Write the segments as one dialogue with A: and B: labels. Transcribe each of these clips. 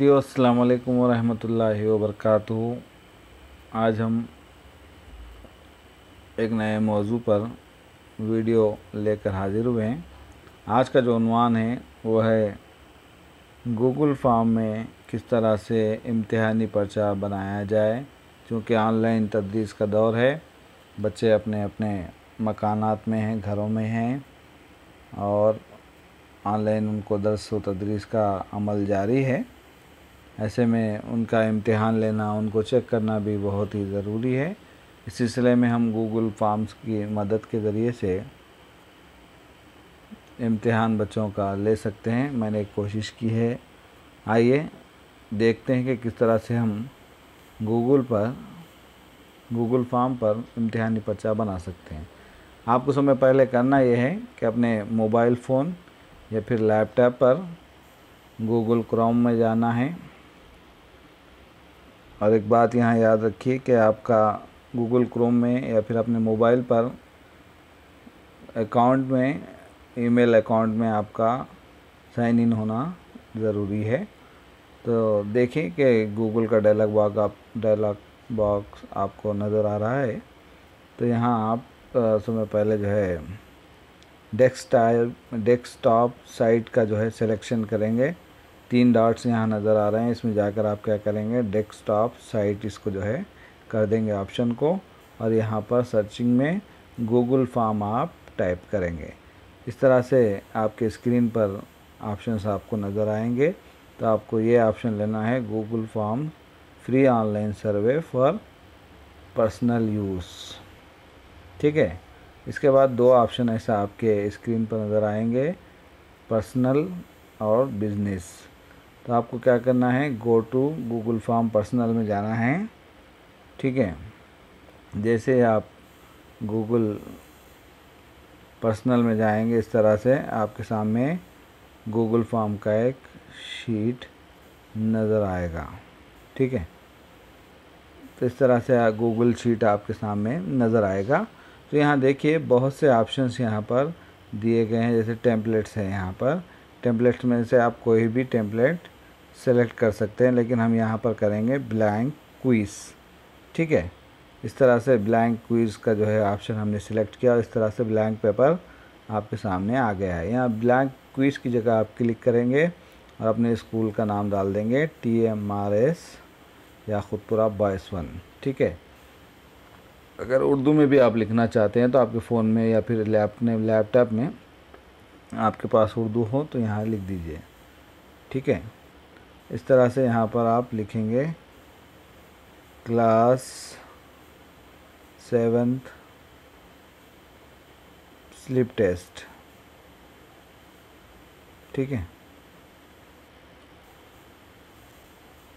A: जी अस्सलाम वालेकुम वरहमतुल्लाहि वबरकातुहू। आज हम एक नए मौजू पर वीडियो लेकर हाजिर हुए हैं। आज का जो उन्वान है वो है गूगल फॉर्म में किस तरह से इम्तिहानी पर्चा बनाया जाए। क्योंकि ऑनलाइन तदरीस का दौर है, बच्चे अपने अपने मकानात में हैं, घरों में हैं और ऑनलाइन उनको दर्स व तदरीस का अमल जारी है। ऐसे में उनका इम्तिहान लेना, उनको चेक करना भी बहुत ही ज़रूरी है। इस सिलसिले में हम गूगल फॉर्म्स की मदद के ज़रिए से इम्तिहान बच्चों का ले सकते हैं। मैंने एक कोशिश की है। आइए देखते हैं कि किस तरह से हम गूगल फॉर्म पर इम्तिहानी पर्चा बना सकते हैं। आपको समय पहले करना यह है कि अपने मोबाइल फ़ोन या फिर लैपटॉप पर गूगल क्रोम में जाना है। और एक बात यहाँ याद रखिए कि आपका गूगल क्रोम में या फिर अपने मोबाइल पर अकाउंट में, ईमेल अकाउंट में आपका साइन इन होना ज़रूरी है। तो देखिए कि गूगल का डायलॉग बॉक्स आपको नज़र आ रहा है। तो यहाँ आप समय पहले जो है डेस्कटॉप साइट का जो है सिलेक्शन करेंगे। 3 डॉट्स यहाँ नज़र आ रहे हैं, इसमें जाकर आप क्या करेंगे, डेस्कटॉप साइट इसको जो है कर देंगे ऑप्शन को। और यहाँ पर सर्चिंग में गूगल फॉर्म आप टाइप करेंगे। इस तरह से आपके स्क्रीन पर ऑप्शंस आपको नज़र आएंगे। तो आपको ये ऑप्शन लेना है, Google form free online survey for personal use. ठीक है। इसके बाद 2 ऑप्शन ऐसा आपके स्क्रीन पर नज़र आएंगे, पर्सनल और बिजनेस। तो आपको क्या करना है, go to Google form personal में जाना है। ठीक है। जैसे आप गूगल पर्सनल में जाएंगे, इस तरह से आपके सामने गूगल फॉर्म का एक शीट नज़र आएगा। ठीक है। तो इस तरह से गूगल शीट आपके सामने नज़र आएगा। तो यहाँ देखिए बहुत से ऑप्शंस यहाँ पर दिए गए हैं। जैसे टेम्पलेट्स है, यहाँ पर टेम्पलेट्स में से आप कोई भी टेम्पलेट सेलेक्ट कर सकते हैं, लेकिन हम यहाँ पर करेंगे ब्लैंक क्विज़। ठीक है। इस तरह से ब्लैंक क्विज़ का जो है ऑप्शन हमने सेलेक्ट किया और इस तरह से ब्लैंक पेपर आपके सामने आ गया है। यहाँ ब्लैंक क्विज़ की जगह आप क्लिक करेंगे और अपने स्कूल का नाम डाल देंगे, TMRS या खुदपुरा बॉयज़ 1। ठीक है। अगर उर्दू में भी आप लिखना चाहते हैं तो आपके फ़ोन में या फिर लैपटॉप में आपके पास उर्दू हो तो यहाँ लिख दीजिए। ठीक है। इस तरह से यहाँ पर आप लिखेंगे क्लास 7th स्लिप टेस्ट। ठीक है।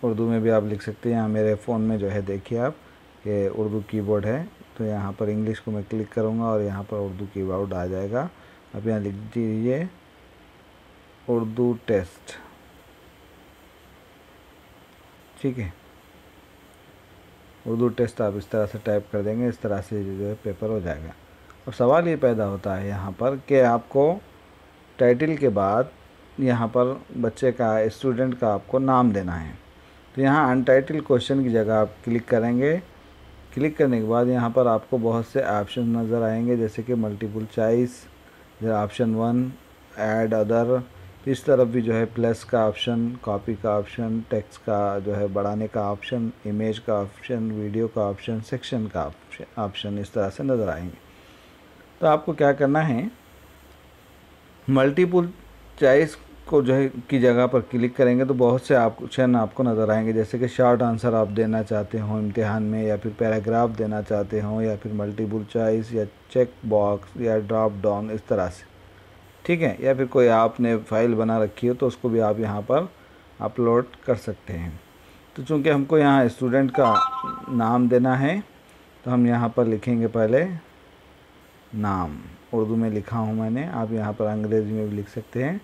A: उर्दू में भी आप लिख सकते हैं। यहाँ मेरे फ़ोन में जो है देखिए आप कि उर्दू कीबोर्ड है, तो यहाँ पर इंग्लिश को मैं क्लिक करूँगा और यहाँ पर उर्दू कीबोर्ड आ जाएगा। अब यहाँ लिख दीजिए उर्दू टेस्ट। ठीक है। उर्दू टेस्ट आप इस तरह से टाइप कर देंगे, इस तरह से जो है पेपर हो जाएगा। अब सवाल ये पैदा होता है यहाँ पर कि आपको टाइटल के बाद यहाँ पर बच्चे का, स्टूडेंट का आपको नाम देना है। तो यहाँ अनटाइटल क्वेश्चन की जगह आप क्लिक करेंगे। क्लिक करने के बाद यहाँ पर आपको बहुत से ऑप्शन नज़र आएंगे, जैसे कि multiple choice, option 1, add other. इस तरफ भी जो है प्लस का ऑप्शन, कॉपी का ऑप्शन, टेक्स्ट का जो है बढ़ाने का ऑप्शन, इमेज का ऑप्शन, वीडियो का ऑप्शन, सेक्शन का ऑप्शन इस तरह से नज़र आएंगे। तो आपको क्या करना है, मल्टीपल चॉइस को जो है की जगह पर क्लिक करेंगे तो बहुत से ऑप्शन आपको नज़र आएंगे, जैसे कि शॉर्ट आंसर आप देना चाहते हो इम्तिहान में, या फिर पैराग्राफ देना चाहते हो, या फिर मल्टीपल चॉइस, या चेक बॉक्स, या ड्रॉप डाउन, इस तरह से। ठीक है। या फिर कोई आपने फाइल बना रखी हो तो उसको भी आप यहाँ पर अपलोड कर सकते हैं। तो चूँकि हमको यहाँ स्टूडेंट का नाम देना है तो हम यहाँ पर लिखेंगे पहले नाम। उर्दू में लिखा हूँ मैंने, आप यहाँ पर अंग्रेज़ी में भी लिख सकते हैं।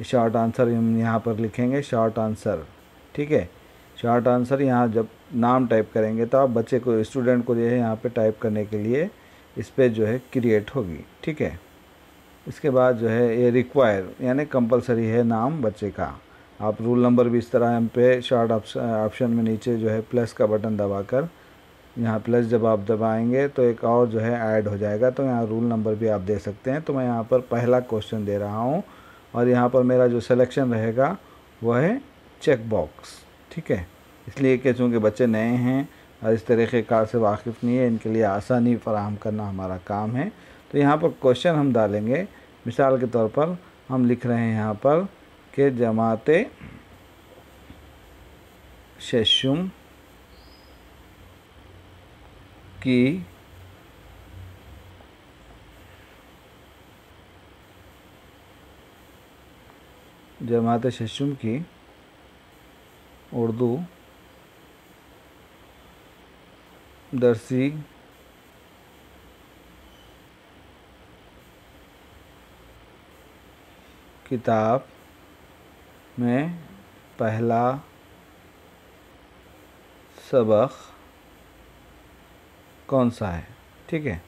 A: शॉर्ट आंसर हम यहाँ पर लिखेंगे शॉर्ट आंसर। ठीक है। शॉर्ट आंसर यहाँ जब नाम टाइप करेंगे तो आप बच्चे को, स्टूडेंट को जो है यहाँ पे टाइप करने के लिए इस पर जो है क्रिएट होगी। ठीक है। इसके बाद जो है ये रिक्वायर यानी कंपलसरी है नाम बच्चे का। आप रूल नंबर भी इस तरह हम पे शॉर्ट ऑप्शन में नीचे जो है प्लस का बटन दबाकर, यहाँ प्लस जब आप दबाएंगे तो एक और जो है ऐड हो जाएगा, तो यहाँ रूल नंबर भी आप दे सकते हैं। तो मैं यहाँ पर पहला क्वेश्चन दे रहा हूँ और यहाँ पर मेरा जो सिलेक्शन रहेगा वह है चेक बॉक्स, ठीक है। इसलिए कि चूँकि बच्चे नए हैं और इस तरीक़े कार से वाकिफ़ नहीं है, इनके लिए आसानी फराहम करना हमारा काम है। तो यहाँ पर क्वेश्चन हम डालेंगे, मिसाल के तौर पर हम लिख रहे हैं यहाँ पर कि जमाते शशुम की जमात शशुम की उर्दू दरसी किताब में पहला सबक कौन सा है, ठीक है।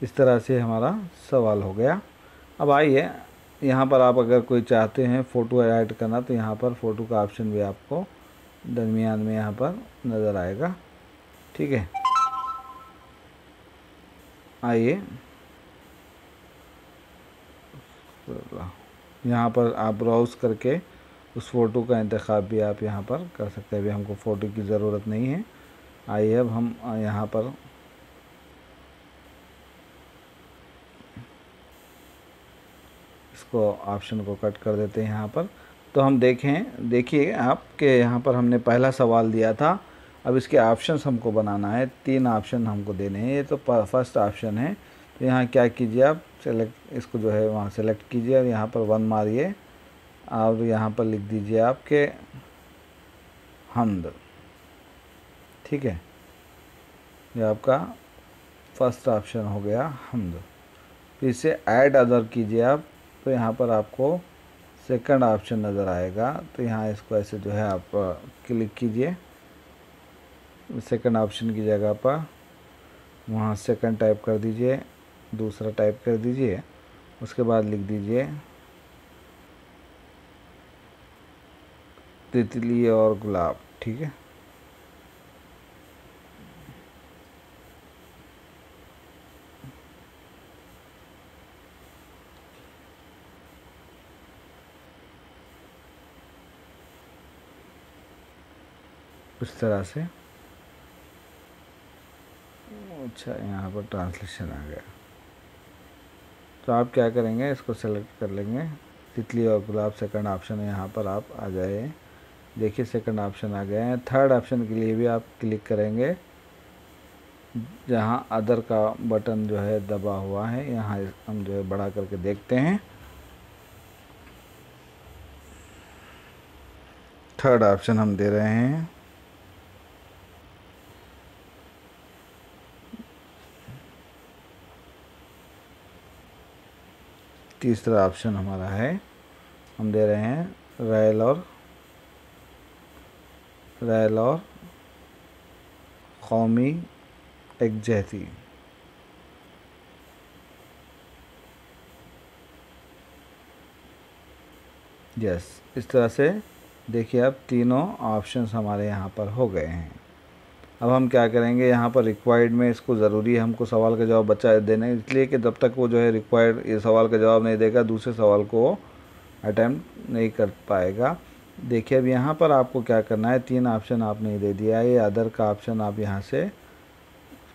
A: इस तरह से हमारा सवाल हो गया। अब आइए यहाँ पर आप अगर कोई चाहते हैं फ़ोटो ऐड करना तो यहाँ पर फ़ोटो का ऑप्शन भी आपको दरमियान में यहाँ पर नज़र आएगा, ठीक है। आइए यहाँ पर आप ब्राउज़ करके उस फ़ोटो का इंतखाब भी आप यहाँ पर कर सकते हैं। अभी हमको फ़ोटो की ज़रूरत नहीं है। आइए अब हम यहाँ पर इसको ऑप्शन को कट कर देते हैं यहाँ पर। तो हम देखिए आपके यहाँ पर हमने पहला सवाल दिया था। अब इसके ऑप्शंस हमको बनाना है, 3 ऑप्शन हमको देने हैं। ये तो फर्स्ट ऑप्शन है, तो यहाँ क्या कीजिए आप सेलेक्ट, इसको जो है वहाँ सेलेक्ट कीजिए और यहाँ पर 1 मारिए और यहाँ पर लिख दीजिए आपके हम्द, ठीक है। ये आपका फर्स्ट ऑप्शन हो गया हम्द। फिर से ऐड अदर कीजिए आप, तो यहाँ पर आपको सेकंड ऑप्शन नज़र आएगा। तो यहाँ इसको ऐसे जो है आप क्लिक कीजिए, सेकंड ऑप्शन की जगह पर वहाँ सेकंड टाइप कर दीजिए, दूसरा टाइप कर दीजिए, उसके बाद लिख दीजिए तितली और गुलाब, ठीक है। इस तरह से। अच्छा, यहाँ पर ट्रांसलेशन आ गया। तो आप क्या करेंगे, इसको सेलेक्ट कर लेंगे, तितली और गुलाब सेकंड ऑप्शन है, यहाँ पर आप आ जाए। देखिए सेकंड ऑप्शन आ गए हैं। थर्ड ऑप्शन के लिए भी आप क्लिक करेंगे, जहाँ अदर का बटन जो है दबा हुआ है, यहाँ हम जो है बढ़ा करके देखते हैं। थर्ड ऑप्शन हम दे रहे हैं, तीसरा ऑप्शन हमारा है, हम दे रहे हैं रैल और कौमी यकजहती। यस, इस तरह से देखिए अब तीनों ऑप्शंस हमारे यहाँ पर हो गए हैं। अब हम क्या करेंगे, यहाँ पर रिक्वायर्ड में इसको ज़रूरी है हमको सवाल का जवाब बच्चा देने, इसलिए कि जब तक वो जो है रिक्वायर्ड ये सवाल का जवाब नहीं देगा दूसरे सवाल को अटैम्प्ट नहीं कर पाएगा। देखिए अब यहाँ पर आपको क्या करना है, 3 ऑप्शन आपने दे दिया है। ये अदर का ऑप्शन आप यहाँ से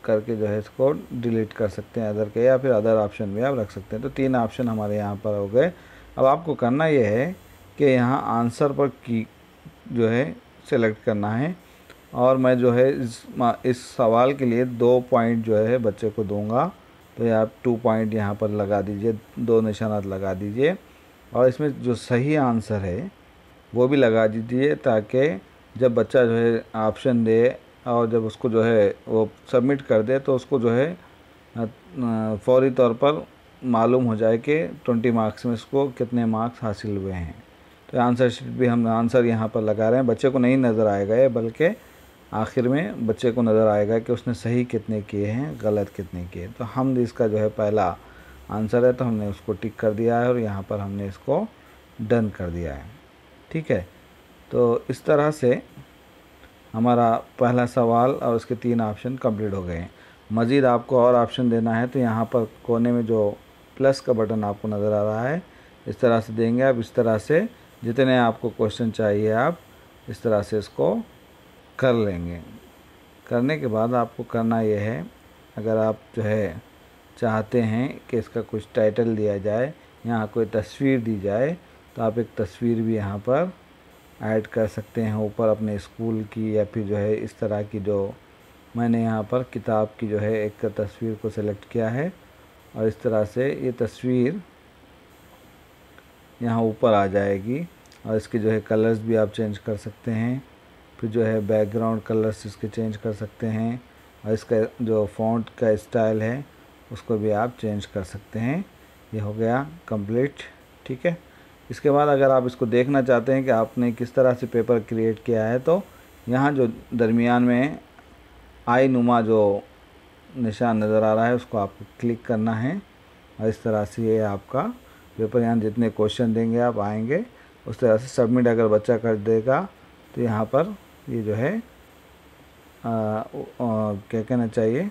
A: करके जो है इसको डिलीट कर सकते हैं अदर के, या फिर अदर ऑप्शन भी आप रख सकते हैं। तो 3 ऑप्शन हमारे यहाँ पर हो गए। अब आपको करना ये है कि यहाँ आंसर पर की जो है सेलेक्ट करना है, और मैं जो है इस सवाल के लिए 2 पॉइंट जो है बच्चे को दूंगा। तो आप 2 पॉइंट यहाँ पर लगा दीजिए, 2 निशानात लगा दीजिए, और इसमें जो सही आंसर है वो भी लगा दीजिए, ताकि जब बच्चा जो है ऑप्शन दे और जब उसको जो है वो सबमिट कर दे तो उसको जो है फौरी तौर पर मालूम हो जाए कि 20 मार्क्स में इसको कितने मार्क्स हासिल हुए हैं। तो आंसर शीट भी हम आंसर यहाँ पर लगा रहे हैं, बच्चे को नहीं नज़र आएगा ये, बल्कि आखिर में बच्चे को नज़र आएगा कि उसने सही कितने किए हैं, गलत कितने किए। तो हम इसका जो है पहला आंसर है तो हमने उसको टिक कर दिया है और यहाँ पर हमने इसको डन कर दिया है। ठीक है, तो इस तरह से हमारा पहला सवाल और उसके 3 ऑप्शन कंप्लीट हो गए हैं। मज़ीद आपको और ऑप्शन देना है तो यहाँ पर कोने में जो प्लस का बटन आपको नज़र आ रहा है, इस तरह से देंगे आप। इस तरह से जितने आपको क्वेश्चन चाहिए आप इस तरह से इसको कर लेंगे। करने के बाद आपको करना यह है, अगर आप जो है चाहते हैं कि इसका कुछ टाइटल दिया जाए, यहाँ कोई तस्वीर दी जाए, तो आप एक तस्वीर भी यहाँ पर ऐड कर सकते हैं ऊपर अपने स्कूल की, या फिर जो है इस तरह की, जो मैंने यहाँ पर किताब की जो है एक तस्वीर को सेलेक्ट किया है और इस तरह से ये तस्वीर यहाँ ऊपर आ जाएगी। और इसके जो है कलर्स भी आप चेंज कर सकते हैं, फिर जो है बैकग्राउंड कलर्स इसके चेंज कर सकते हैं और इसका जो फ़ॉन्ट का स्टाइल है उसको भी आप चेंज कर सकते हैं। ये हो गया कंप्लीट। ठीक है, इसके बाद अगर आप इसको देखना चाहते हैं कि आपने किस तरह से पेपर क्रिएट किया है, तो यहाँ जो दरमियान में आई नुमा जो निशान नज़र आ रहा है उसको आपको क्लिक करना है और इस तरह से ये आपका पेपर, यहाँ जितने क्वेश्चन देंगे आप आएंगे उस तरह से सबमिट अगर बच्चा कर देगा तो यहाँ पर ये जो है क्या कहना चाहिए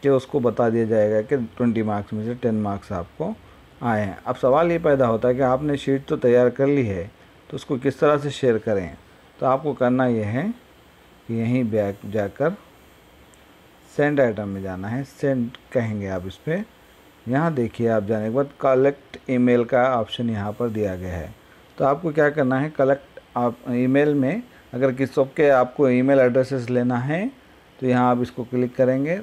A: कि उसको बता दिया जाएगा कि 20 मार्क्स में से 10 मार्क्स आपको आए हैं। अब सवाल ये पैदा होता है कि आपने शीट तो तैयार कर ली है तो उसको किस तरह से शेयर करें। तो आपको करना ये है कि यहीं बैक जाकर सेंड आइटम में जाना है, सेंड कहेंगे आप इस पर। यहाँ देखिए आप जाने के बाद कलेक्ट ईमेल का ऑप्शन यहाँ पर दिया गया है। तो आपको क्या करना है, कलेक्ट आप ईमेल में अगर किस सबके आपको ईमेल एड्रेसेस लेना है तो यहाँ आप इसको क्लिक करेंगे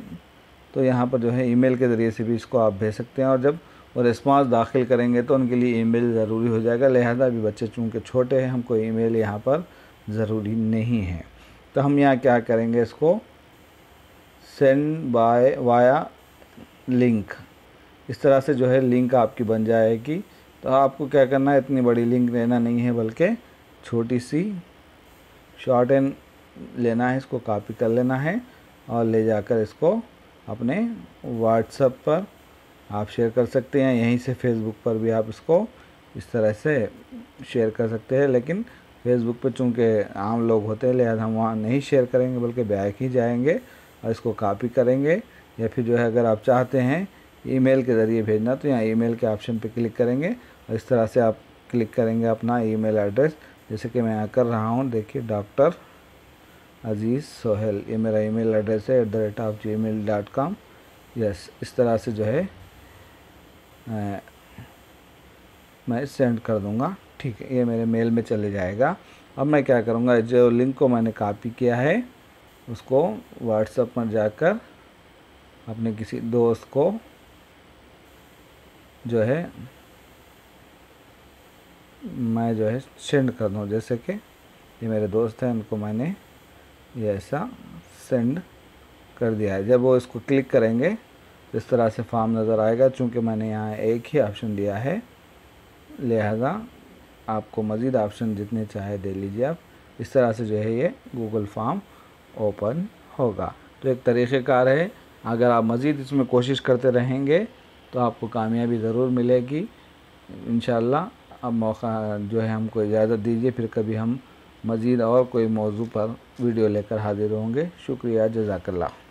A: तो यहाँ पर जो है ईमेल के ज़रिए से भी इसको आप भेज सकते हैं। और जब वो रिस्पांस दाखिल करेंगे तो उनके लिए ईमेल ज़रूरी हो जाएगा, लिहाजा भी बच्चे चूँकि छोटे हैं हमको ईमेल यहाँ पर ज़रूरी नहीं है। तो हम यहाँ क्या करेंगे, इसको सेंड बाय वाया लिंक, इस तरह से जो है लिंक आपकी बन जाएगी। तो आपको क्या करना है, इतनी बड़ी लिंक लेना नहीं है बल्कि छोटी सी शॉर्ट एंड लेना है, इसको कॉपी कर लेना है और ले जाकर इसको अपने व्हाट्सएप पर आप शेयर कर सकते हैं। यहीं से फेसबुक पर भी आप इसको इस तरह से शेयर कर सकते हैं, लेकिन फेसबुक पर चूँकि आम लोग होते हैं लिहाजा हम वहाँ नहीं शेयर करेंगे बल्कि बैक ही जाएंगे और इसको कॉपी करेंगे। या फिर जो है अगर आप चाहते हैं ईमेल के ज़रिए भेजना तो यहाँ ईमेल के ऑप्शन पे क्लिक करेंगे और इस तरह से आप क्लिक करेंगे अपना ईमेल एड्रेस, जैसे कि मैं यहाँ कर रहा हूँ। देखिए डॉक्टर अजीज़ सोहेल, ये मेरा ईमेल एड्रेस है @gmail.com। यस, इस तरह से जो है मैं सेंड कर दूँगा। ठीक है, ये मेरे मेल में चले जाएगा। अब मैं क्या करूँगा, जो लिंक को मैंने कॉपी किया है उसको व्हाट्सएप पर जाकर अपने किसी दोस्त को जो है मैं जो है सेंड कर दूँ। जैसे कि ये मेरे दोस्त हैं, उनको मैंने ये ऐसा सेंड कर दिया है। जब वो इसको क्लिक करेंगे तो इस तरह से फॉर्म नज़र आएगा। चूँकि मैंने यहाँ एक ही ऑप्शन दिया है लिहाजा आपको मज़ीद ऑप्शन जितने चाहे दे लीजिए आप। इस तरह से जो है ये गूगल फॉर्म ओपन होगा। तो एक तरीक़ेकार है, अगर आप मज़ीद इसमें कोशिश करते रहेंगे तो आपको कामयाबी ज़रूर मिलेगी इंशाअल्लाह। अब मौका जो है हमको इजाज़त दीजिए, फिर कभी हम मज़ीद और कोई मौजू पर वीडियो लेकर हाज़िर होंगे। शुक्रिया, जज़ाकल्लाह।